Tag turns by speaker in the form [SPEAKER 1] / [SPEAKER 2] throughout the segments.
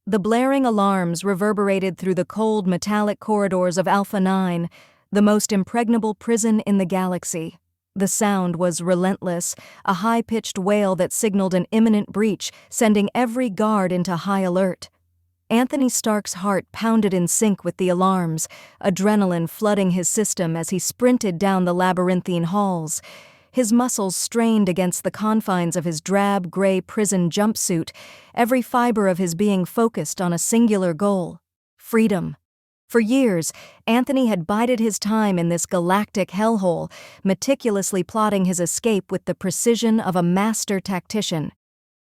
[SPEAKER 1] The blaring alarms reverberated through the cold metallic corridors of Alpha 9, the most impregnable prison in the galaxy. The sound was relentless, a high-pitched wail that signaled an imminent breach, sending every guard into high alert. Anthony Stark's heart pounded in sync with the alarms, adrenaline flooding his system as he sprinted down the labyrinthine halls. His muscles strained against the confines of his drab gray prison jumpsuit, every fiber of his being focused on a singular goal: freedom. For years, Anthony had bided his time in this galactic hellhole, meticulously plotting his escape with the precision of a master tactician.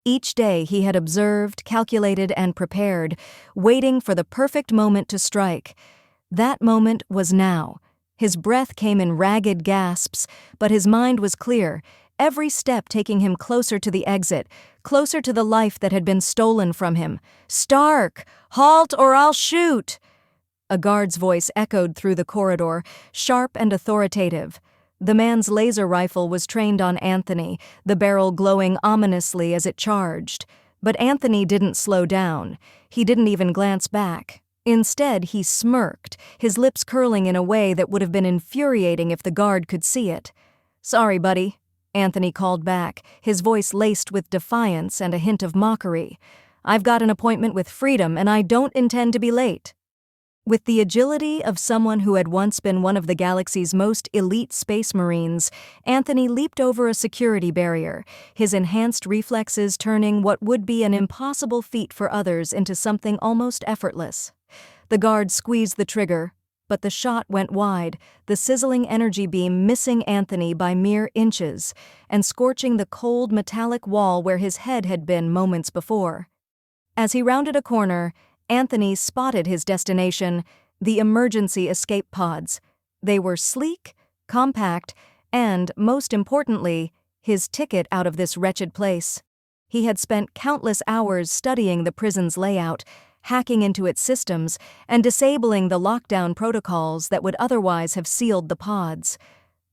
[SPEAKER 1] Each day he had observed, calculated, and prepared, waiting for the perfect moment to strike. That moment was now. His breath came in ragged gasps, but his mind was clear, every step taking him closer to the exit, closer to the life that had been stolen from him. "Stark! Halt or I'll shoot!" A guard's voice echoed through the corridor, sharp and authoritative. The man's laser rifle was trained on Anthony, the barrel glowing ominously as it charged. But Anthony didn't slow down. He didn't even glance back. Instead, he smirked, his lips curling in a way that would have been infuriating if the guard could see it. "Sorry, buddy," Anthony called back, his voice laced with defiance and a hint of mockery. "I've got an appointment with freedom, and I don't intend to be late." With the agility of someone who had once been one of the galaxy's most elite space marines, Anthony leaped over a security barrier, his enhanced reflexes turning what would be an impossible feat for others into something almost effortless. The guard squeezed the trigger, but the shot went wide, the sizzling energy beam missing Anthony by mere inches and scorching the cold metallic wall where his head had been moments before. As he rounded a corner, Anthony spotted his destination, the emergency escape pods. They were sleek, compact, and, most importantly, his ticket out of this wretched place. He had spent countless hours studying the prison's layout, hacking into its systems, and disabling the lockdown protocols that would otherwise have sealed the pods.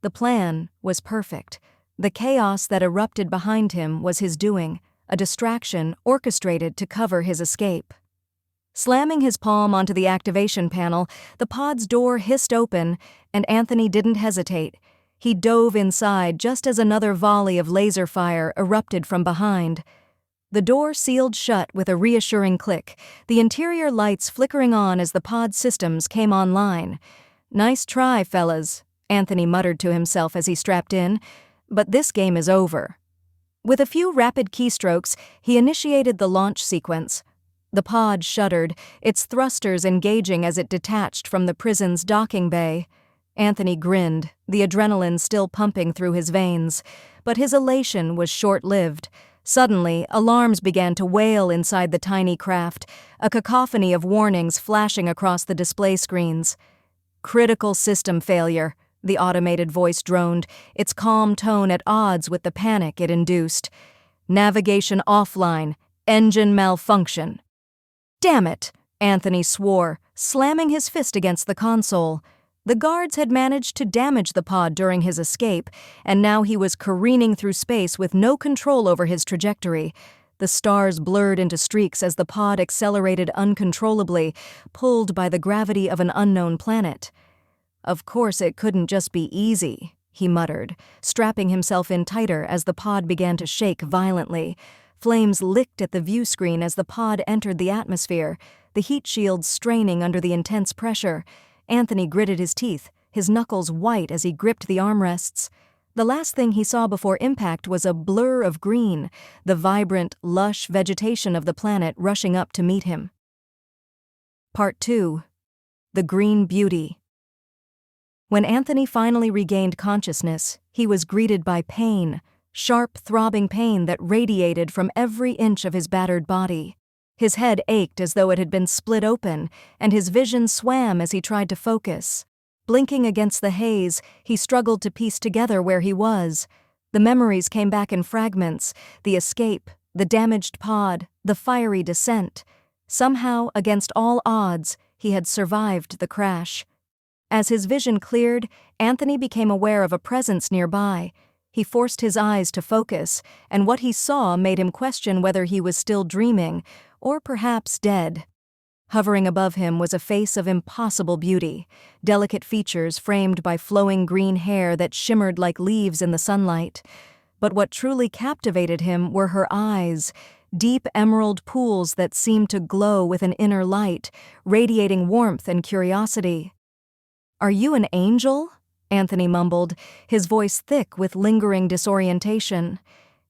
[SPEAKER 1] The plan was perfect. The chaos that erupted behind him was his doing, a distraction orchestrated to cover his escape. Slamming his palm onto the activation panel, the pod's door hissed open, and Anthony didn't hesitate. He dove inside just as another volley of laser fire erupted from behind. The door sealed shut with a reassuring click, the interior lights flickering on as the pod systems came online. "Nice try, fellas," Anthony muttered to himself as he strapped in, "but this game is over." With a few rapid keystrokes, he initiated the launch sequence. The pod shuddered, its thrusters engaging as it detached from the prison's docking bay. Anthony grinned, the adrenaline still pumping through his veins, but his elation was short-lived. Suddenly, alarms began to wail inside the tiny craft, a cacophony of warnings flashing across the display screens. "Critical system failure," the automated voice droned, its calm tone at odds with the panic it induced. "Navigation offline. Engine malfunction." "Damn it," Anthony swore, slamming his fist against the console. The guards had managed to damage the pod during his escape, and now he was careening through space with no control over his trajectory. The stars blurred into streaks as the pod accelerated uncontrollably, pulled by the gravity of an unknown planet. "Of course it couldn't just be easy," he muttered, strapping himself in tighter as the pod began to shake violently. Flames licked at the view screen as the pod entered the atmosphere, the heat shields straining under the intense pressure. Anthony gritted his teeth, his knuckles white as he gripped the armrests. The last thing he saw before impact was a blur of green, the vibrant, lush vegetation of the planet rushing up to meet him. Part 2. The Green Beauty. When Anthony finally regained consciousness, he was greeted by pain, sharp, throbbing pain that radiated from every inch of his battered body. His head ached as though it had been split open, and his vision swam as he tried to focus. Blinking against the haze, he struggled to piece together where he was. The memories came back in fragments, the escape, the damaged pod, the fiery descent. Somehow, against all odds, he had survived the crash. As his vision cleared, Anthony became aware of a presence nearby. He forced his eyes to focus, and what he saw made him question whether he was still dreaming, or perhaps dead. Hovering above him was a face of impossible beauty, delicate features framed by flowing green hair that shimmered like leaves in the sunlight. But what truly captivated him were her eyes, deep emerald pools that seemed to glow with an inner light, radiating warmth and curiosity. "Are you an angel?" Anthony mumbled, his voice thick with lingering disorientation.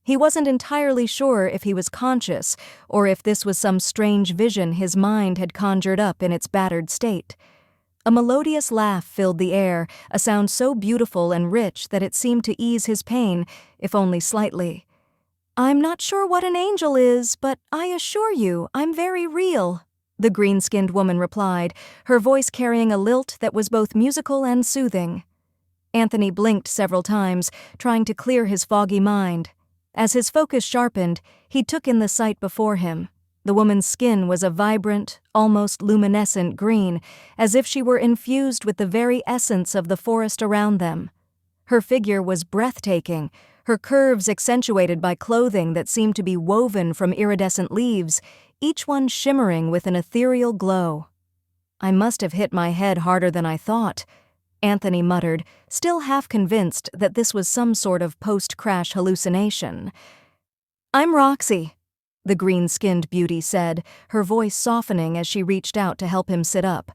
[SPEAKER 1] He wasn't entirely sure if he was conscious or if this was some strange vision his mind had conjured up in its battered state. A melodious laugh filled the air, a sound so beautiful and rich that it seemed to ease his pain, if only slightly. "I'm not sure what an angel is, but I assure you I'm very real," the green-skinned woman replied, her voice carrying a lilt that was both musical and soothing. Anthony blinked several times, trying to clear his foggy mind. As his focus sharpened, he took in the sight before him. The woman's skin was a vibrant, almost luminescent green, as if she were infused with the very essence of the forest around them. Her figure was breathtaking, her curves accentuated by clothing that seemed to be woven from iridescent leaves, each one shimmering with an ethereal glow. "I must have hit my head harder than I thought," Anthony muttered, still half convinced that this was some sort of post-crash hallucination. "I'm Roxy," the green-skinned beauty said, her voice softening as she reached out to help him sit up.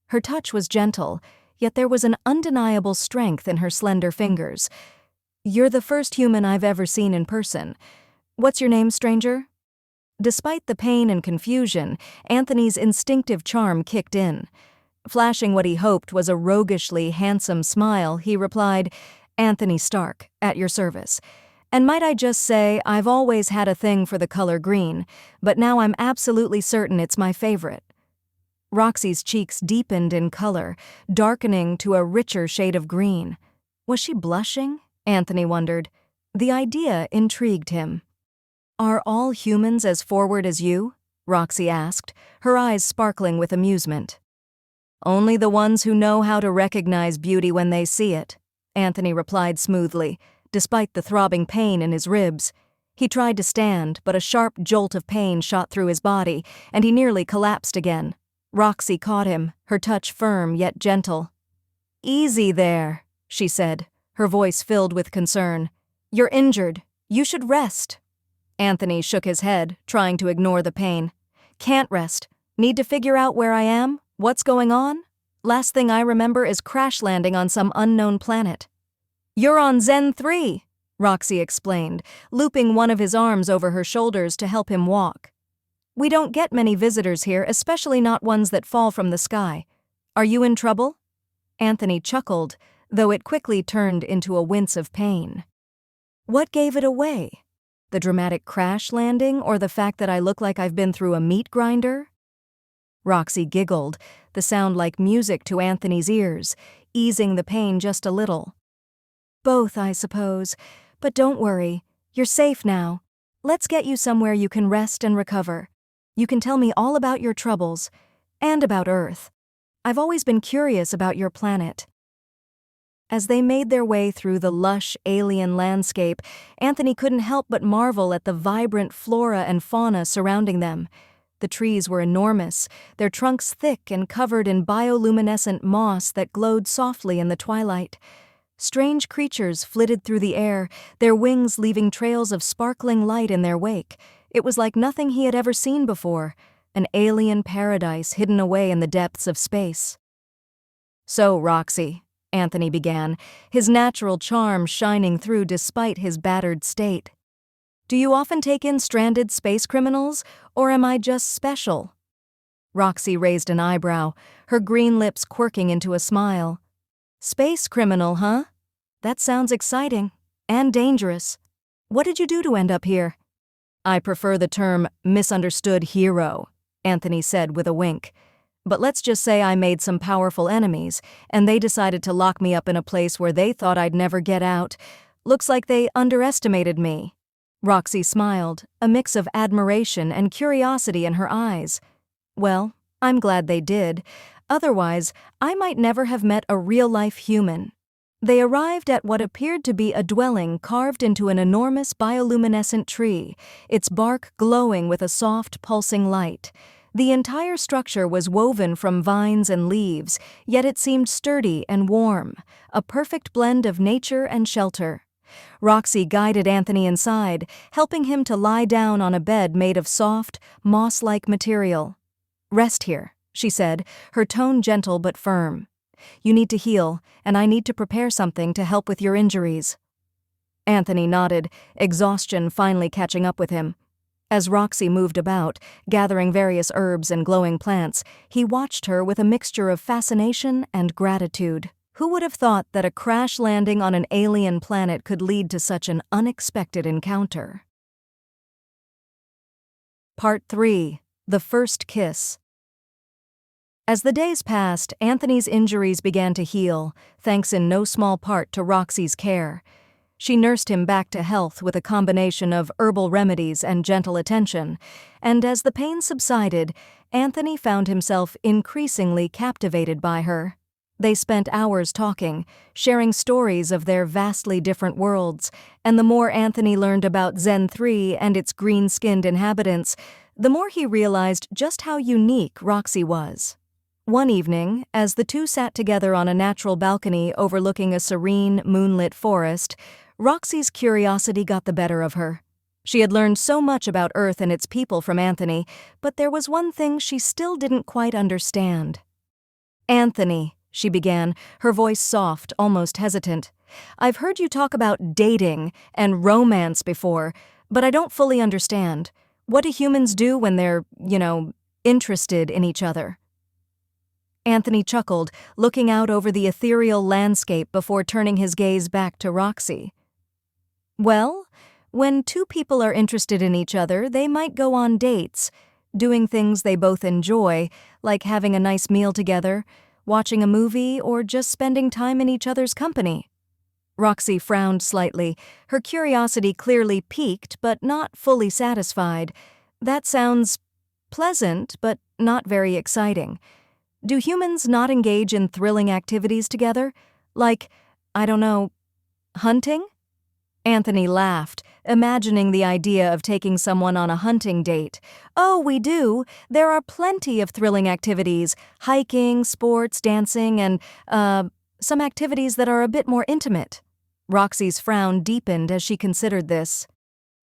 [SPEAKER 1] Her touch was gentle, yet there was an undeniable strength in her slender fingers. "You're the first human I've ever seen in person. What's your name, stranger?" Despite the pain and confusion, Anthony's instinctive charm kicked in. Flashing what he hoped was a roguishly handsome smile, he replied, "Anthony Stark, at your service. And might I just say, I've always had a thing for the color green, but now I'm absolutely certain it's my favorite." Roxy's cheeks deepened in color, darkening to a richer shade of green. Was she blushing? Anthony wondered. The idea intrigued him. "Are all humans as forward as you?" Roxy asked, her eyes sparkling with amusement. "Only the ones who know how to recognize beauty when they see it," Anthony replied smoothly, despite the throbbing pain in his ribs. He tried to stand, but a sharp jolt of pain shot through his body, and he nearly collapsed again. Roxy caught him, her touch firm yet gentle. "Easy there," she said, her voice filled with concern. "You're injured. You should rest." Anthony shook his head, trying to ignore the pain. "Can't rest. Need to figure out where I am? What's going on? Last thing I remember is crash landing on some unknown planet." "You're on Zen 3, Roxy explained, looping one of his arms over her shoulders to help him walk. "We don't get many visitors here, especially not ones that fall from the sky. Are you in trouble?" Anthony chuckled, though it quickly turned into a wince of pain. "What gave it away? The dramatic crash landing or the fact that I look like I've been through a meat grinder?" Roxy giggled, the sound like music to Anthony's ears, easing the pain just a little. "Both, I suppose. But don't worry. You're safe now. Let's get you somewhere you can rest and recover. You can tell me all about your troubles, and about Earth. I've always been curious about your planet." As they made their way through the lush, alien landscape, Anthony couldn't help but marvel at the vibrant flora and fauna surrounding them. The trees were enormous, their trunks thick and covered in bioluminescent moss that glowed softly in the twilight. Strange creatures flitted through the air, their wings leaving trails of sparkling light in their wake. It was like nothing he had ever seen before, an alien paradise hidden away in the depths of space. "So, Roxy," Anthony began, his natural charm shining through despite his battered state. "Do you often take in stranded space criminals, or am I just special?" Roxy raised an eyebrow, her green lips quirking into a smile. "Space criminal, huh? That sounds exciting. And dangerous. What did you do to end up here?" "I prefer the term misunderstood hero," Anthony said with a wink. "But let's just say I made some powerful enemies, and they decided to lock me up in a place where they thought I'd never get out. Looks like they underestimated me." Roxy smiled, a mix of admiration and curiosity in her eyes. "Well, I'm glad they did. Otherwise, I might never have met a real-life human. They arrived at what appeared to be a dwelling carved into an enormous bioluminescent tree, its bark glowing with a soft, pulsing light. The entire structure was woven from vines and leaves, yet it seemed sturdy and warm, a perfect blend of nature and shelter. Roxy guided Anthony inside, helping him to lie down on a bed made of soft, moss-like material. "Rest here," she said, her tone gentle but firm. "You need to heal, and I need to prepare something to help with your injuries." Anthony nodded, exhaustion finally catching up with him. As Roxy moved about, gathering various herbs and glowing plants, he watched her with a mixture of fascination and gratitude. Who would have thought that a crash landing on an alien planet could lead to such an unexpected encounter? Part 3. The First Kiss. As the days passed, Anthony's injuries began to heal, thanks in no small part to Roxy's care. She nursed him back to health with a combination of herbal remedies and gentle attention, and as the pain subsided, Anthony found himself increasingly captivated by her. They spent hours talking, sharing stories of their vastly different worlds, and the more Anthony learned about Zen 3 and its green-skinned inhabitants, the more he realized just how unique Roxy was. One evening, as the two sat together on a natural balcony overlooking a serene, moonlit forest, Roxy's curiosity got the better of her. She had learned so much about Earth and its people from Anthony, but there was one thing she still didn't quite understand. "Anthony," she began, her voice soft, almost hesitant, "I've heard you talk about dating and romance before, but I don't fully understand. What do humans do when they're, interested in each other?" Anthony chuckled, looking out over the ethereal landscape before turning his gaze back to Roxy. "Well, when two people are interested in each other, they might go on dates, doing things they both enjoy, like having a nice meal together, watching a movie, or just spending time in each other's company." Roxy frowned slightly, her curiosity clearly piqued but not fully satisfied. "That sounds pleasant, but not very exciting. Do humans not engage in thrilling activities together? Like, I don't know, hunting?" Anthony laughed, imagining the idea of taking someone on a hunting date. "Oh, we do. There are plenty of thrilling activities, hiking, sports, dancing, and, some activities that are a bit more intimate." Roxy's frown deepened as she considered this.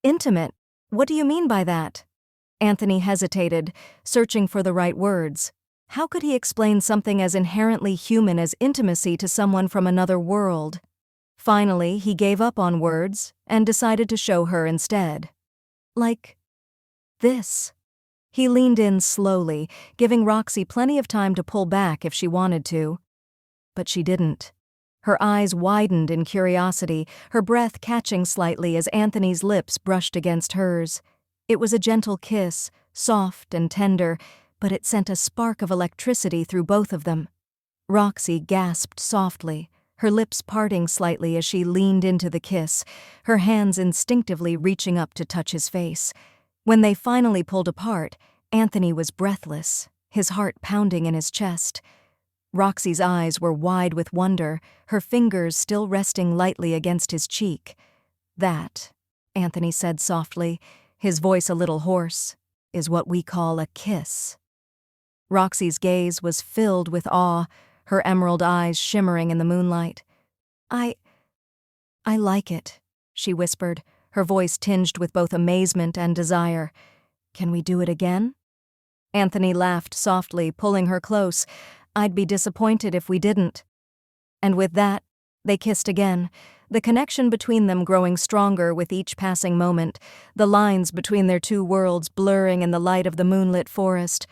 [SPEAKER 1] "Intimate? What do you mean by that?" Anthony hesitated, searching for the right words. How could he explain something as inherently human as intimacy to someone from another world? Finally, he gave up on words and decided to show her instead. "Like this." He leaned in slowly, giving Roxy plenty of time to pull back if she wanted to. But she didn't. Her eyes widened in curiosity, her breath catching slightly as Anthony's lips brushed against hers. It was a gentle kiss, soft and tender, but it sent a spark of electricity through both of them. Roxy gasped softly, her lips parting slightly as she leaned into the kiss, her hands instinctively reaching up to touch his face. When they finally pulled apart, Anthony was breathless, his heart pounding in his chest. Roxy's eyes were wide with wonder, her fingers still resting lightly against his cheek. "That," Anthony said softly, his voice a little hoarse, "is what we call a kiss." Roxy's gaze was filled with awe, her emerald eyes shimmering in the moonlight. I like it," she whispered, her voice tinged with both amazement and desire. "Can we do it again?" Anthony laughed softly, pulling her close. "I'd be disappointed if we didn't." And with that, they kissed again, the connection between them growing stronger with each passing moment, the lines between their two worlds blurring in the light of the moonlit forest.